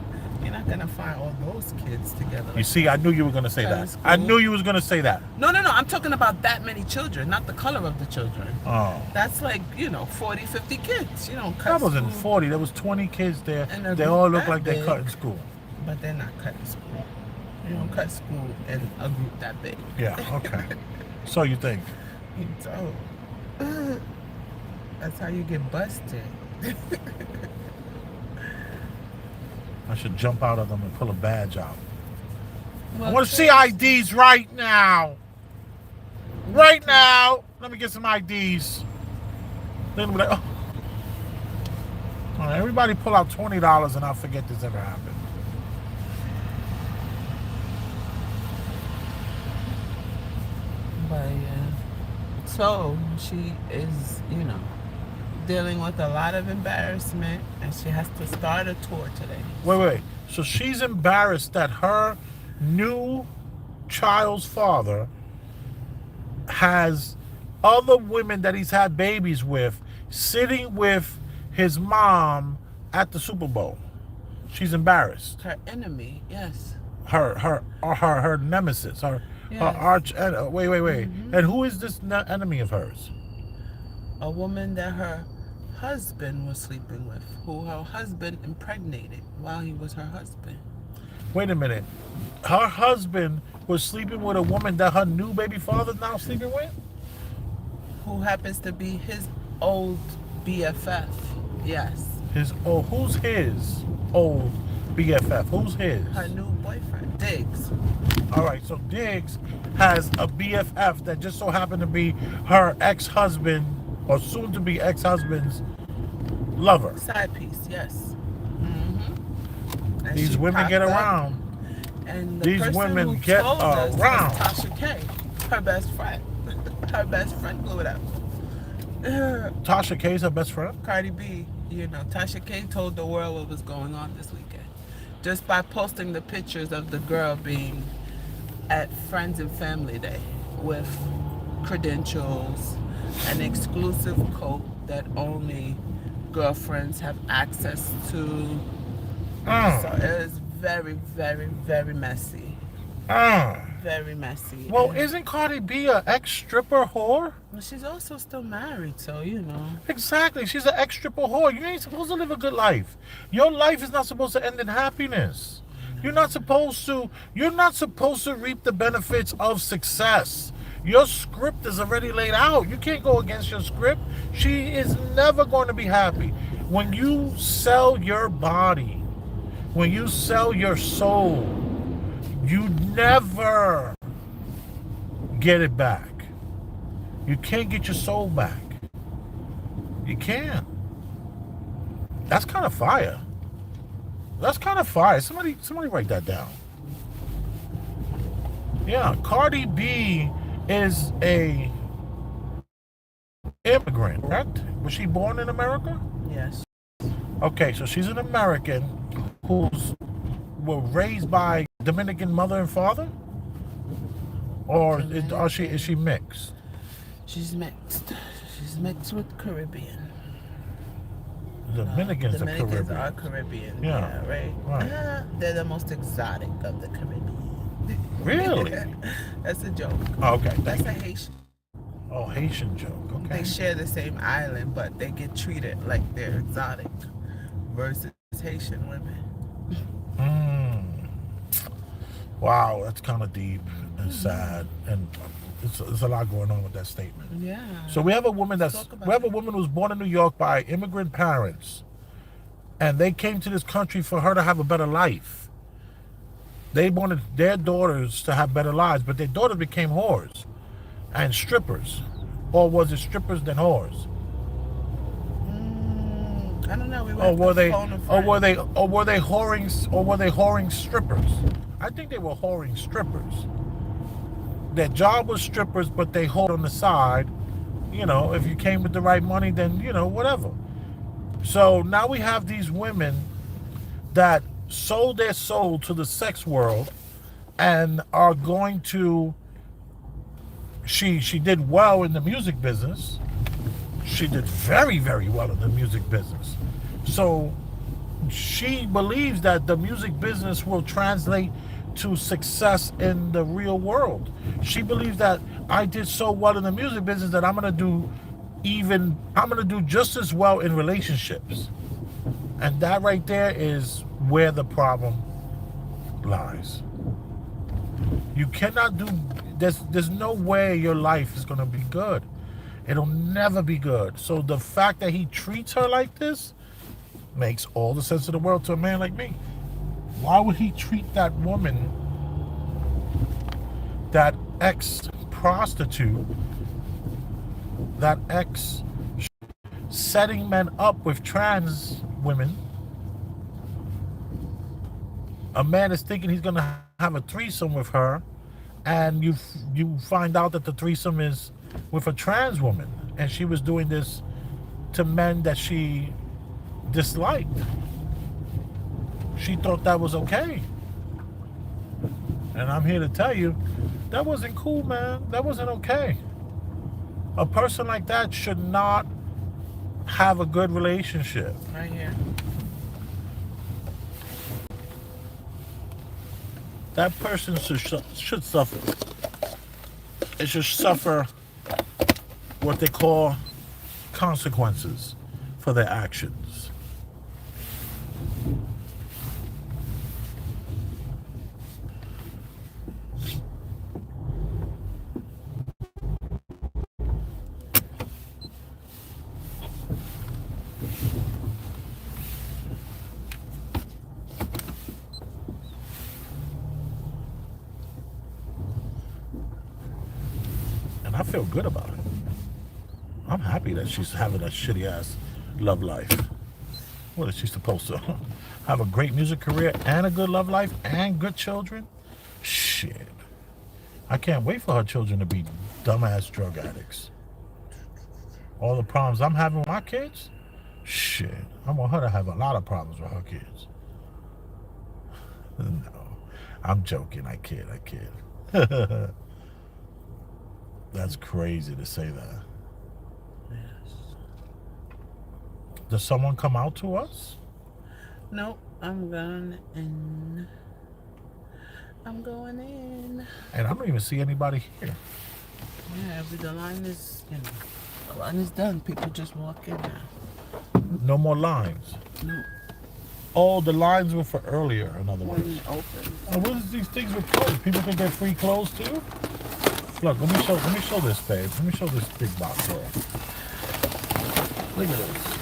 You're not gonna find all those kids together. You see, I knew you were going to say Cutting that. school. I knew you was going to say that. No, I'm talking about that many children, not the color of the children. Oh. That's like, 40, 50 kids. You don't cut That wasn't school, 40. There was 20 kids there. And a They group all look that like they're big. cutting school. but they're not cutting school. You don't cut school in a group that big. Yeah, okay. So you think. You don't. That's how you get busted. I should jump out of them and pull a badge out. I Well, want to see IDs right now. Right now. Let me get some IDs. Then we'll be like, oh. All right, everybody pull out $20 and I'll forget this ever happened. But yeah. So she is, dealing with a lot of embarrassment, and she has to start a tour today. Wait. So she's embarrassed that her new child's father has other women that he's had babies with sitting with his mom at the Super Bowl. She's embarrassed. Her enemy, yes. Her nemesis, her Yes. arch. Wait. Mm-hmm. And who is this enemy of hers? A woman that her husband was sleeping with, who her husband impregnated while he was her husband. Wait a minute. Her husband was sleeping with a woman that her new baby father's now sleeping with? Who happens to be his old BFF. Yes. Who's his old BFF? Who's his? Her new boyfriend, Diggs. All right, so Diggs has a BFF that just so happened to be her ex-husband or soon-to-be ex-husband's lover. Side piece, yes. Mm-hmm. And These she women popped get up, around. And the These person women who get told us was around. Tasha K, her best friend. Her best friend blew it up. Tasha K's her best friend? Cardi B, Tasha K told the world what was going on this weekend. Just by posting the pictures of the girl being at Friends and Family Day with credentials, an exclusive coat that only girlfriends have access to. So it is very, very, very messy. very messy. Well, and isn't Cardi B a ex-stripper whore? she's also still married, so you know. Exactly. She's an ex-stripper whore. You ain't supposed to live a good life. Your life is not supposed to end in happiness. You're not supposed to reap the benefits of success. Your script is already laid out. You can't go against your script. She is never going to be happy. When you sell your body, when you sell your soul, you never get it back. You can't get your soul back. You can't. That's kind of fire. That's kind of fire. Somebody write that down. Yeah, Cardi B is a immigrant, correct? Was she born in America? Yes. Okay, so she's an American who's were raised by Dominican mother and father, or is she mixed? She's mixed. She's mixed with Caribbean. Dominicans are Dominicans Caribbean. are Caribbean. Yeah, Right. right. They're the most exotic of the Caribbean. Really? That's a joke. Okay, That's thank a you. Haitian. Oh, Haitian joke. Okay. They share the same island, but they get treated like they're exotic versus Haitian women. Wow, that's kind of deep and sad, and there's a lot going on with that statement. Yeah. So we have a woman who's born in New York by immigrant parents, and they came to this country for her to have a better life. They wanted their daughters to have better lives, but their daughters became whores and strippers, or was it strippers then whores? I don't know. Or were they whoring strippers? I think they were whoring strippers. Their job was strippers, but they whored on the side. You know, if you came with the right money, then whatever. So now we have these women that sold their soul to the sex world and are going to. She did well in the music business. She did very, very well in the music business. So she believes that the music business will translate to success in the real world. She believes that I did so well in the music business that I'm gonna do just as well in relationships. And that right there is where the problem lies. You cannot do there's no way your life is gonna be good. It'll never be good. So the fact that he treats her like this makes all the sense of the world to a man like me. Why would he treat that woman, that ex-prostitute, that setting men up with trans women? A man is thinking he's going to have a threesome with her, and you find out that the threesome is with a trans woman, and she was doing this to men that she disliked. She thought that was okay. And I'm here to tell you, that wasn't cool, man. That wasn't okay. A person like that should not have a good relationship. Right here. That person should suffer. It should suffer what they call consequences for their actions. And I feel good about it. I'm happy that she's having a shitty ass love life. What is she supposed to have a great music career and a good love life and good children? Shit. I can't wait for her children to be dumbass drug addicts. All the problems I'm having with my kids? Shit. I want her to have a lot of problems with her kids. No. I'm joking. I kid. That's crazy to say that. Does someone come out to us? Nope, I'm gone and I'm going in. And I don't even see anybody here. Yeah, the line is, the line is done. People just walk in now. No more lines. No, Oh, the lines were for earlier, in other when words. it opens. Oh, what is these things with clothes? People can get free clothes too? Look, let me show this, babe. Let me show this big box here. Look at this.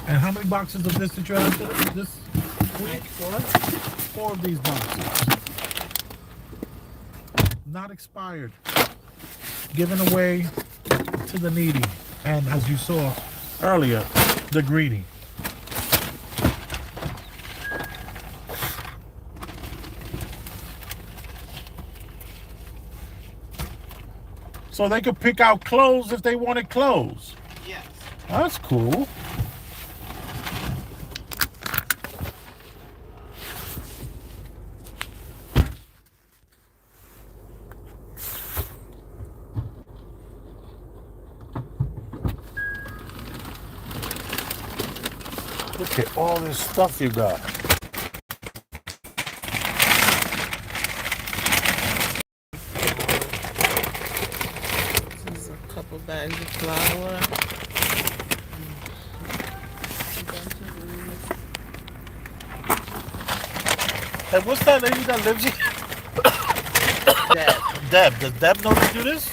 And how many boxes of this did you have this Like week? four? 4 of these boxes. Not expired. Given away to the needy. And as you saw earlier, the greedy. So they could pick out clothes if they wanted clothes. Yes. That's cool. Look at all this stuff you got. This is a couple bags of flour. Hey, what's that lady that lives here? That. Deb. Does Deb know to do this?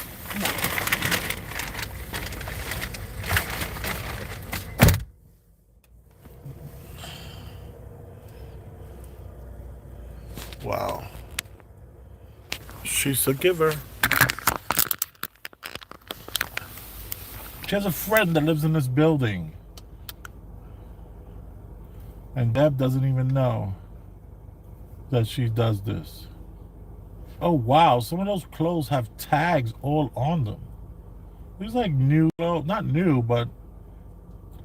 Wow. She's a giver. She has a friend that lives in this building. And Deb doesn't even know that she does this. Oh, wow. Some of those clothes have tags all on them. These like new, well, not new, but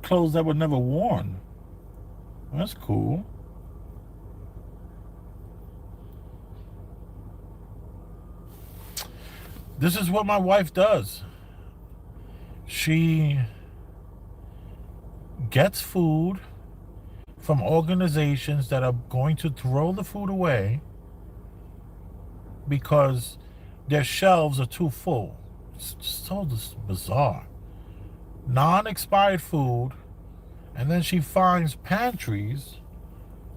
clothes that were never worn. That's cool. This is what my wife does. She gets food from organizations that are going to throw the food away because their shelves are too full. It's just so bizarre. Non-expired food, and then she finds pantries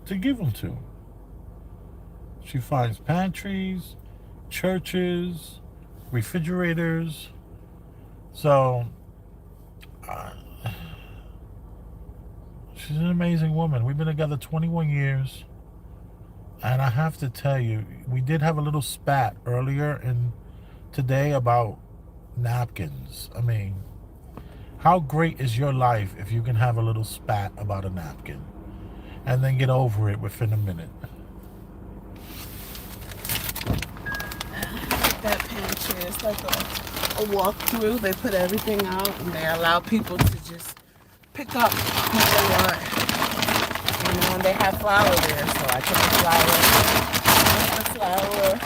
to give them to. She finds pantries, churches, refrigerators. So she's an amazing woman. We've been together 21 years. And I have to tell you, we did have a little spat earlier in today about napkins. I mean, how great is your life if you can have a little spat about a napkin and then get over it within a minute? That pantry is like a walkthrough. They put everything out and they allow people to just pick up what they want. You know, and they have flour there, so I took the flour.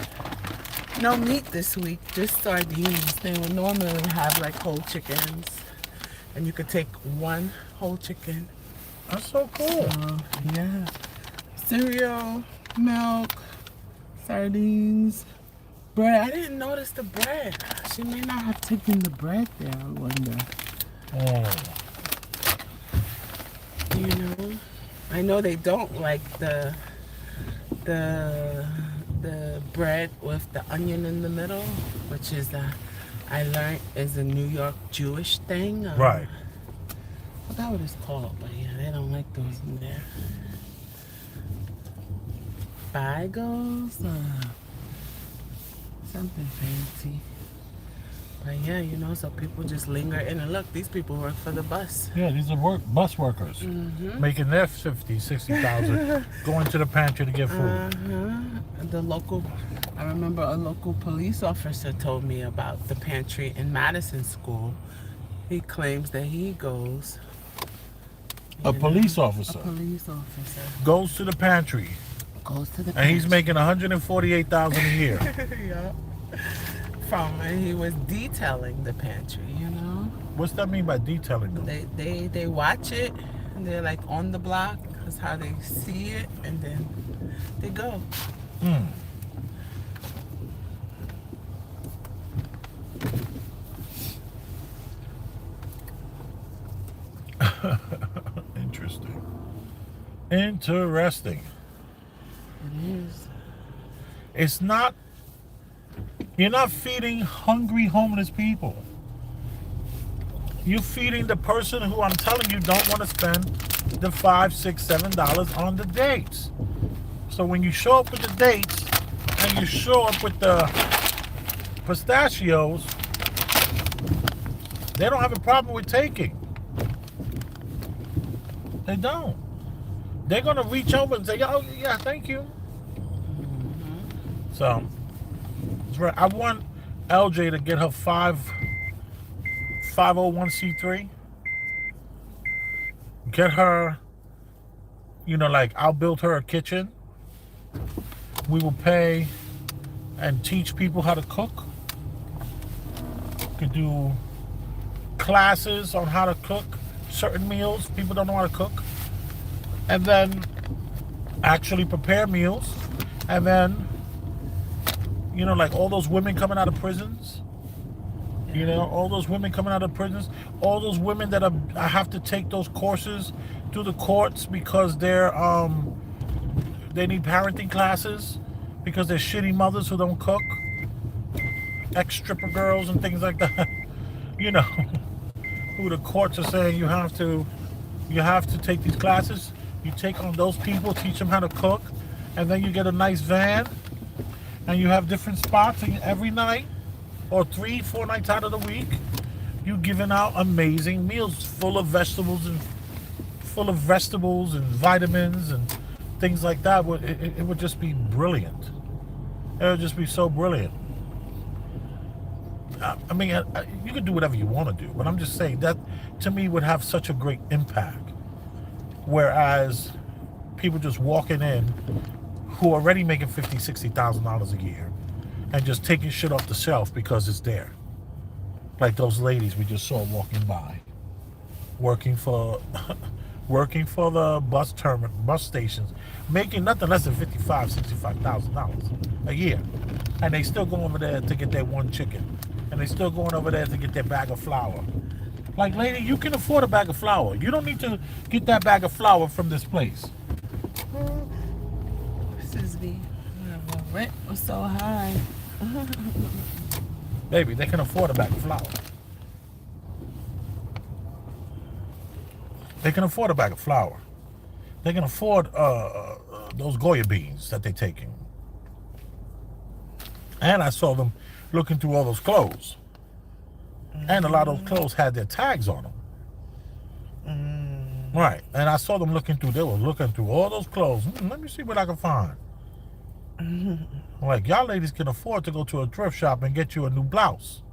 No meat this week, just sardines. They would normally have like whole chickens, and you could take one whole chicken. That's so cool. Yeah. Cereal, milk, sardines, bread. I didn't notice the bread. She may not have taken the bread there, I wonder. Oh. You know? I know they don't like the bread with the onion in the middle, which is I learned is a New York Jewish thing. Right. I forgot what it's called, but yeah, they don't like those in there. Bagels, something fancy. But yeah, you know, so people just linger in and look, these people work for the bus. Yeah, these are bus workers making their 50, 60,000 going to the pantry to get food. I remember a local police officer told me about the pantry in Madison School. He claims that he goes. A police officer A police officer goes to the pantry goes to the and he's making 148,000 a year. yeah. And he was detailing the pantry, you know. What's that mean by detailing them? They watch it and they're like on the block. That's how they see it, and then they go. Mm. Interesting. Interesting. It is. It's not, you're not feeding hungry homeless people. You're feeding the person who I'm telling you don't want to spend the $5, $6, $7 on the dates. So when you show up with the dates and you show up with the pistachios, they don't have a problem with taking. They don't. They're gonna reach over and say, "Oh yeah, thank you." So, it's right. I want LJ to get her 501c3. Get her, like I'll build her a kitchen. We will pay and teach people how to cook. Could do classes on how to cook certain meals. People don't know how to cook. And then actually prepare meals. And then, like all those women coming out of prisons. All those women coming out of prisons. All those women that I have to take those courses through the courts because they need parenting classes because they're shitty mothers who don't cook. Ex-stripper girls and things like that. Who the courts are saying you have to take these classes. You take on those people, teach them how to cook, and then you get a nice van and you have different spots every night or 3-4 nights out of the week. You giving out amazing meals full of vegetables and vitamins and things like that. It would just be brilliant. It would just be so brilliant. I mean, you can do whatever you want to do, but I'm just saying that to me would have such a great impact. Whereas people just walking in who are already making $50,000, $60,000 a year and just taking shit off the shelf because it's there. Like those ladies we just saw walking by, working for the bus stations, making nothing less than $55,000, $65,000 a year, and they still go over there to get their one chicken, and they still going over there to get their bag of flour. Like, lady, you can afford a bag of flour. You don't need to get that bag of flour from this place. This is the rent was so high. Baby, they can afford a bag of flour. They can afford a bag of flour. They can afford those Goya beans that they're taking. And I saw them looking through all those clothes. And a lot of those clothes had their tags on them. Right. And I saw them they were looking through all those clothes. Let me see what I can find. Like, y'all ladies can afford to go to a thrift shop and get you a new blouse.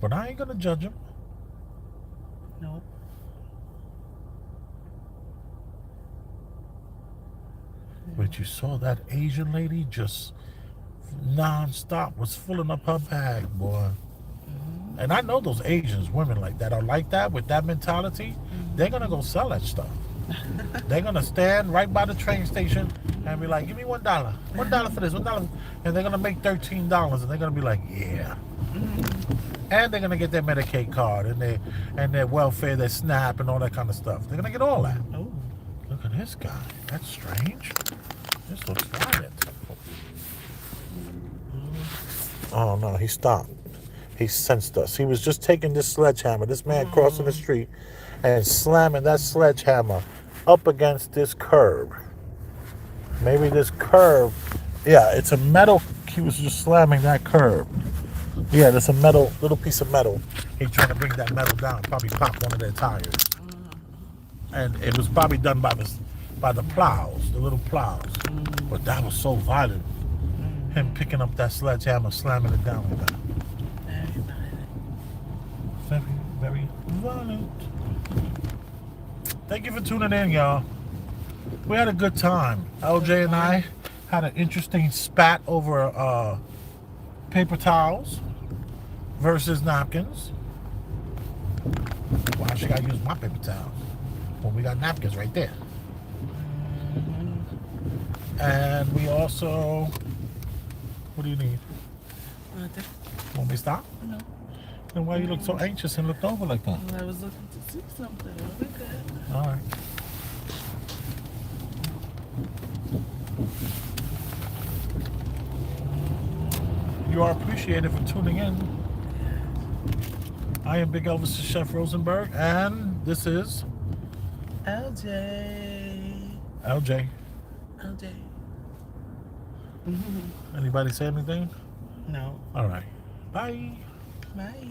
But I ain't gonna judge them. Nope. But you saw that Asian lady just non-stop was filling up her bag, boy. And I know those Asians, women like that, are like that with that mentality. They're gonna go sell that stuff. They're gonna stand right by the train station and be like, "Give me $1, $1 for this, $1," and they're gonna make $13, and they're gonna be like, "Yeah." And they're gonna get their Medicaid card and their welfare, their SNAP, and all that kind of stuff. They're gonna get all that. Oh. Look at this guy. That's strange. This looks violent. Oh no, he stopped. He sensed us. He was just taking this sledgehammer, this man crossing the street, and slamming that sledgehammer up against this curb. Maybe this curb, yeah, it's a metal. He was just slamming that curb. Yeah, there's a little piece of metal. He's trying to bring that metal down. Probably popped one of their tires. And it was probably done by the plows, the little plows. But that was so violent. Him picking up that sledgehammer, slamming it down like that. Very violent. Very, very violent. Thank you for tuning in, y'all. We had a good time. LJ and I had an interesting spat over paper towels versus napkins. Why she gotta use my paper towels? Well, we got napkins right there. Mm-hmm. And we also, what do you need? Nothing. Want me to stop? No. Then why you look so anxious and looked over like that? Well, I was looking to see something. It'll be good. All right. You are appreciated for tuning in. I am Big Elvis the Chef Rosenberg, and this is LJ. LJ. LJ. Anybody say anything? No. All right. Bye. Bye.